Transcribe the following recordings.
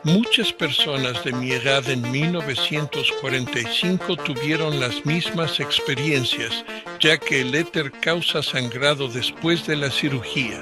Muchas personas de mi edad en 1945 tuvieron las mismas experiencias, ya que el éter causa sangrado después de la cirugía.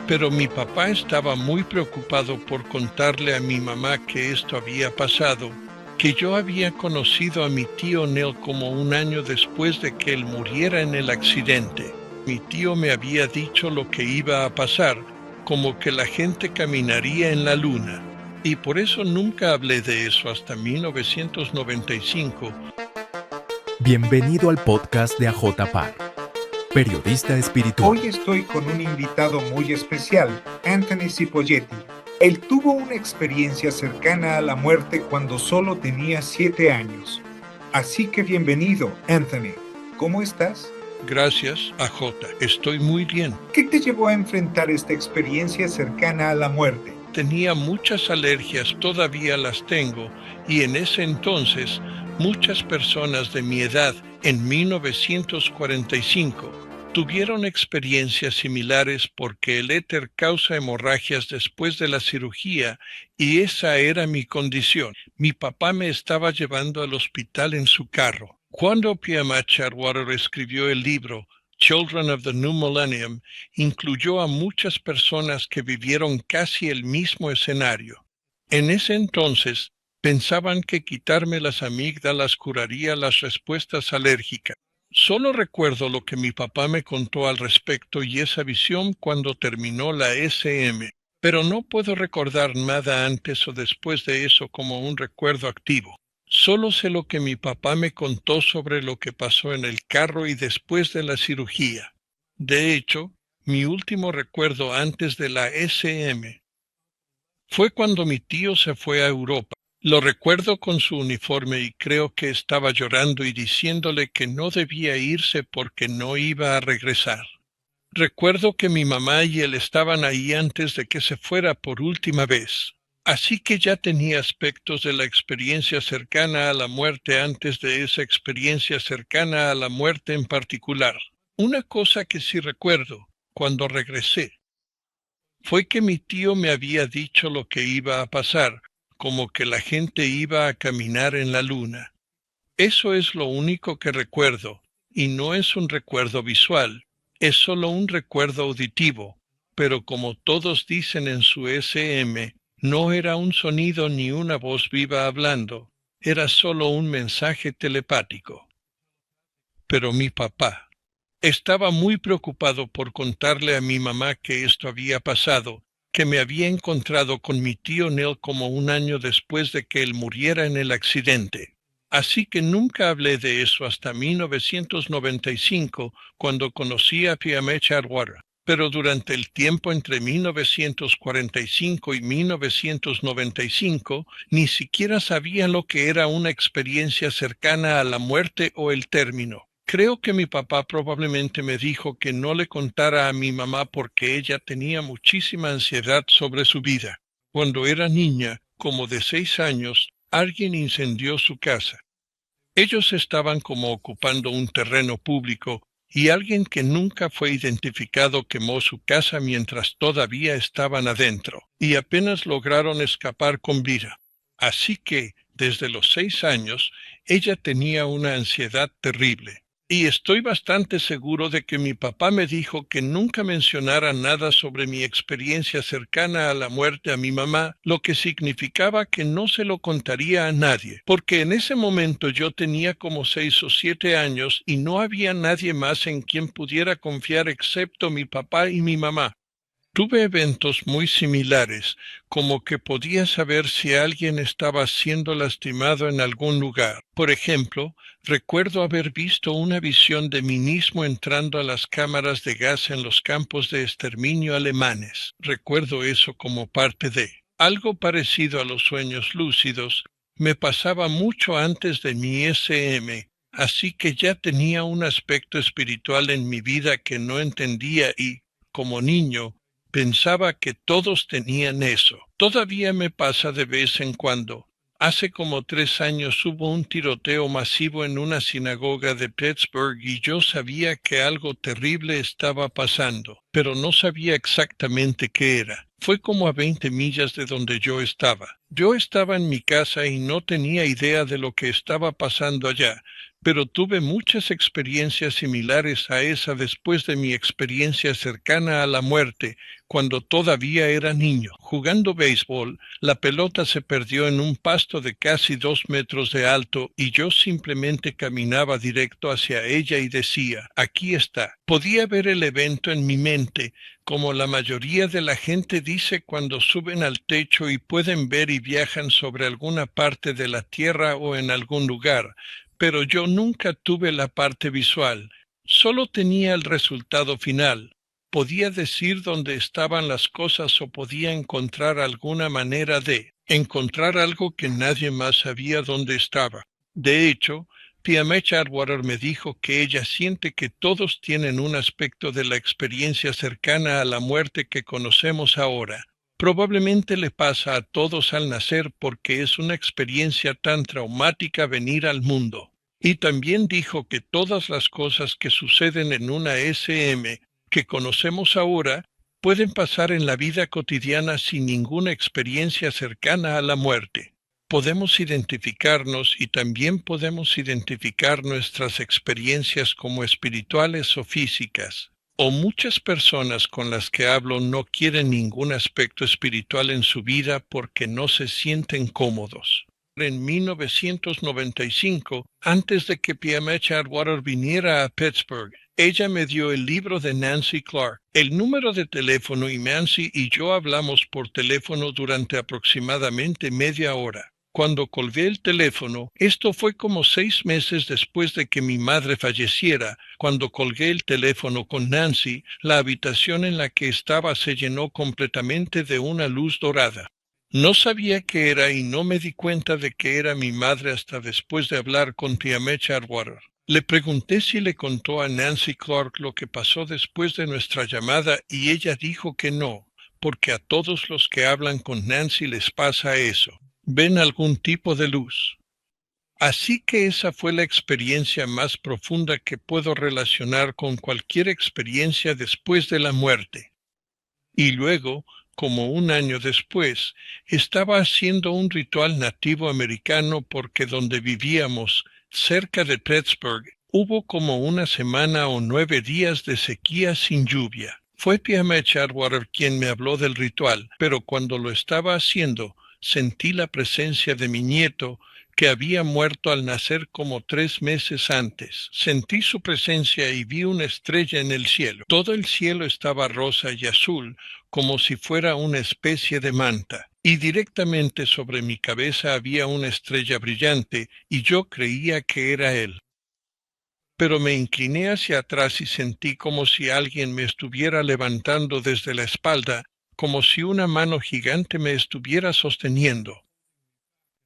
Pero mi papá estaba muy preocupado por contarle a mi mamá que esto había pasado, que yo había conocido a mi tío Nel como un año después de que él muriera en el accidente. Mi tío me había dicho lo que iba a pasar, como que la gente caminaría en la luna. Y por eso nunca hablé de eso hasta 1995. Bienvenido al podcast de AJ Parr, periodista espiritual. Hoy estoy con un invitado muy especial, Anthony Cipolletti. Él tuvo una experiencia cercana a la muerte cuando solo tenía 7 años. Así que bienvenido, Anthony. ¿Cómo estás? Gracias, AJ. Estoy muy bien. ¿Qué te llevó a enfrentar esta experiencia cercana a la muerte? Tenía muchas alergias, todavía las tengo, y en ese entonces muchas personas de mi edad, en 1945, tuvieron experiencias similares porque el éter causa hemorragias después de la cirugía y esa era mi condición. Mi papá me estaba llevando al hospital en su carro. Cuando P.M. Atwater escribió el libro Children of the New Millennium, incluyó a muchas personas que vivieron casi el mismo escenario. En ese entonces, pensaban que quitarme las amígdalas curaría las respuestas alérgicas. Solo recuerdo lo que mi papá me contó al respecto y esa visión cuando terminó la SM, pero no puedo recordar nada antes o después de eso como un recuerdo activo. Solo sé lo que mi papá me contó sobre lo que pasó en el carro y después de la cirugía. De hecho, mi último recuerdo antes de la SM fue cuando mi tío se fue a Europa. Lo recuerdo con su uniforme y creo que estaba llorando y diciéndole que no debía irse porque no iba a regresar. Recuerdo que mi mamá y él estaban ahí antes de que se fuera por última vez. Así que ya tenía aspectos de la experiencia cercana a la muerte antes de esa experiencia cercana a la muerte en particular. Una cosa que sí recuerdo, cuando regresé, fue que mi tío me había dicho lo que iba a pasar, como que la gente iba a caminar en la luna. Eso es lo único que recuerdo, y no es un recuerdo visual, es solo un recuerdo auditivo, pero como todos dicen en su SM, no era un sonido ni una voz viva hablando, era solo un mensaje telepático. Pero mi papá estaba muy preocupado por contarle a mi mamá que esto había pasado, que me había encontrado con mi tío Nel como un año después de que él muriera en el accidente. Así que nunca hablé de eso hasta 1995, cuando conocí a P.M. Atwater. Pero durante el tiempo entre 1945 y 1995, ni siquiera sabía lo que era una experiencia cercana a la muerte o el término. Creo que mi papá probablemente me dijo que no le contara a mi mamá porque ella tenía muchísima ansiedad sobre su vida. Cuando era niña, como de 6 años, alguien incendió su casa. Ellos estaban como ocupando un terreno público y alguien que nunca fue identificado quemó su casa mientras todavía estaban adentro y apenas lograron escapar con vida. Así que, desde los 6 años, ella tenía una ansiedad terrible. Y estoy bastante seguro de que mi papá me dijo que nunca mencionara nada sobre mi experiencia cercana a la muerte a mi mamá, lo que significaba que no se lo contaría a nadie, porque en ese momento yo tenía como 6 o 7 años y no había nadie más en quien pudiera confiar excepto mi papá y mi mamá. Tuve eventos muy similares, como que podía saber si alguien estaba siendo lastimado en algún lugar. Por ejemplo, recuerdo haber visto una visión de mí mismo entrando a las cámaras de gas en los campos de exterminio alemanes. Recuerdo eso como parte de algo parecido a los sueños lúcidos. Me pasaba mucho antes de mi SM, así que ya tenía un aspecto espiritual en mi vida que no entendía y, como niño, pensaba que todos tenían eso. Todavía me pasa de vez en cuando. Hace como 3 años hubo un tiroteo masivo en una sinagoga de Pittsburgh y yo sabía que algo terrible estaba pasando. pero no sabía exactamente qué era. Fue como a 20 millas de donde yo estaba. Yo estaba en mi casa y no tenía idea de lo que estaba pasando allá, pero tuve muchas experiencias similares a esa después de mi experiencia cercana a la muerte, cuando todavía era niño. Jugando béisbol, la pelota se perdió en un pasto de casi 2 metros de alto y yo simplemente caminaba directo hacia ella y decía, aquí está. Podía ver el evento en mi mente, como la mayoría de la gente dice cuando suben al techo y pueden ver y viajan sobre alguna parte de la tierra o en algún lugar, pero yo nunca tuve la parte visual, solo tenía el resultado final. Podía decir dónde estaban las cosas o podía encontrar alguna manera de encontrar algo que nadie más sabía dónde estaba. De hecho, Piamet Atwater me dijo que ella siente que todos tienen un aspecto de la experiencia cercana a la muerte que conocemos ahora. Probablemente le pasa a todos al nacer porque es una experiencia tan traumática venir al mundo. Y también dijo que todas las cosas que suceden en una SM que conocemos ahora pueden pasar en la vida cotidiana sin ninguna experiencia cercana a la muerte. Podemos identificarnos y también podemos identificar nuestras experiencias como espirituales o físicas. O muchas personas con las que hablo no quieren ningún aspecto espiritual en su vida porque no se sienten cómodos. En 1995, antes de que Piamet Atwater viniera a Pittsburgh, ella me dio el libro de Nancy Clark, el número de teléfono, y Nancy y yo hablamos por teléfono durante aproximadamente media hora. Cuando colgué el teléfono, esto fue como 6 meses después de que mi madre falleciera. Cuando colgué el teléfono con Nancy, la habitación en la que estaba se llenó completamente de una luz dorada. No sabía qué era y no me di cuenta de que era mi madre hasta después de hablar con Piamet Atwater. Le pregunté si le contó a Nancy Clark lo que pasó después de nuestra llamada y ella dijo que no, porque a todos los que hablan con Nancy les pasa eso. Ven algún tipo de luz. Así que esa fue la experiencia más profunda que puedo relacionar con cualquier experiencia después de la muerte. Y luego, como un año después, estaba haciendo un ritual nativo americano porque donde vivíamos, cerca de Pittsburgh, hubo como una semana o 9 días de sequía sin lluvia. Fue Piamet Atwater quien me habló del ritual, pero cuando lo estaba haciendo, sentí la presencia de mi nieto, que había muerto al nacer como 3 meses antes. Sentí su presencia y vi una estrella en el cielo. Todo el cielo estaba rosa y azul, como si fuera una especie de manta. Y directamente sobre mi cabeza había una estrella brillante, y yo creía que era él. Pero me incliné hacia atrás y sentí como si alguien me estuviera levantando desde la espalda, como si una mano gigante me estuviera sosteniendo.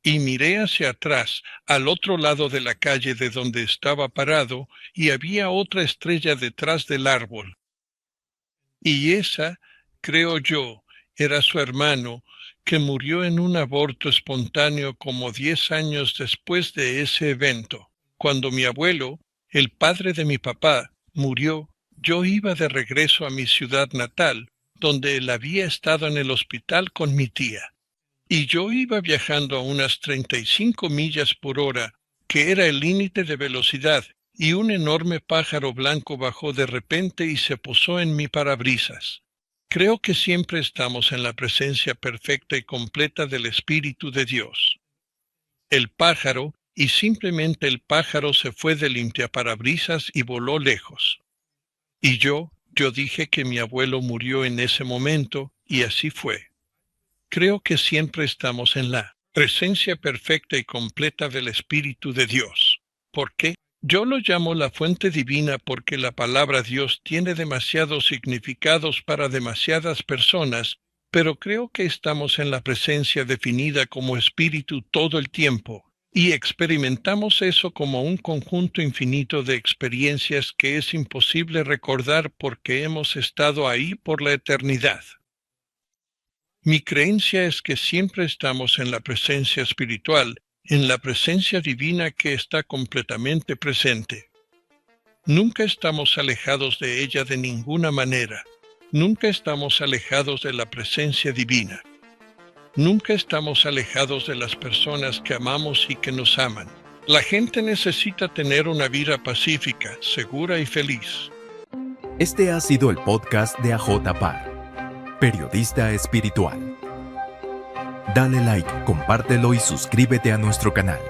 Y miré hacia atrás, al otro lado de la calle de donde estaba parado, y había otra estrella detrás del árbol. Y esa, creo yo, era su hermano, que murió en un aborto espontáneo como 10 años después de ese evento. Cuando mi abuelo, el padre de mi papá, murió, yo iba de regreso a mi ciudad natal, donde él había estado en el hospital con mi tía. Y yo iba viajando a unas 35 millas por hora, que era el límite de velocidad, y un enorme pájaro blanco bajó de repente y se posó en mi parabrisas. Creo que siempre estamos en la presencia perfecta y completa del Espíritu de Dios. El pájaro, y simplemente el pájaro se fue del limpiaparabrisas y voló lejos. Y yo dije que mi abuelo murió en ese momento, y así fue. Creo que siempre estamos en la presencia perfecta y completa del Espíritu de Dios. ¿Por qué? Yo lo llamo la fuente divina porque la palabra Dios tiene demasiados significados para demasiadas personas, pero creo que estamos en la presencia definida como Espíritu todo el tiempo, y experimentamos eso como un conjunto infinito de experiencias que es imposible recordar porque hemos estado ahí por la eternidad. Mi creencia es que siempre estamos en la presencia espiritual, en la presencia divina que está completamente presente. Nunca estamos alejados de ella de ninguna manera. Nunca estamos alejados de la presencia divina. Nunca estamos alejados de las personas que amamos y que nos aman. La gente necesita tener una vida pacífica, segura y feliz. Este ha sido el podcast de AJ Parr, periodista espiritual. Dale like, compártelo y suscríbete a nuestro canal.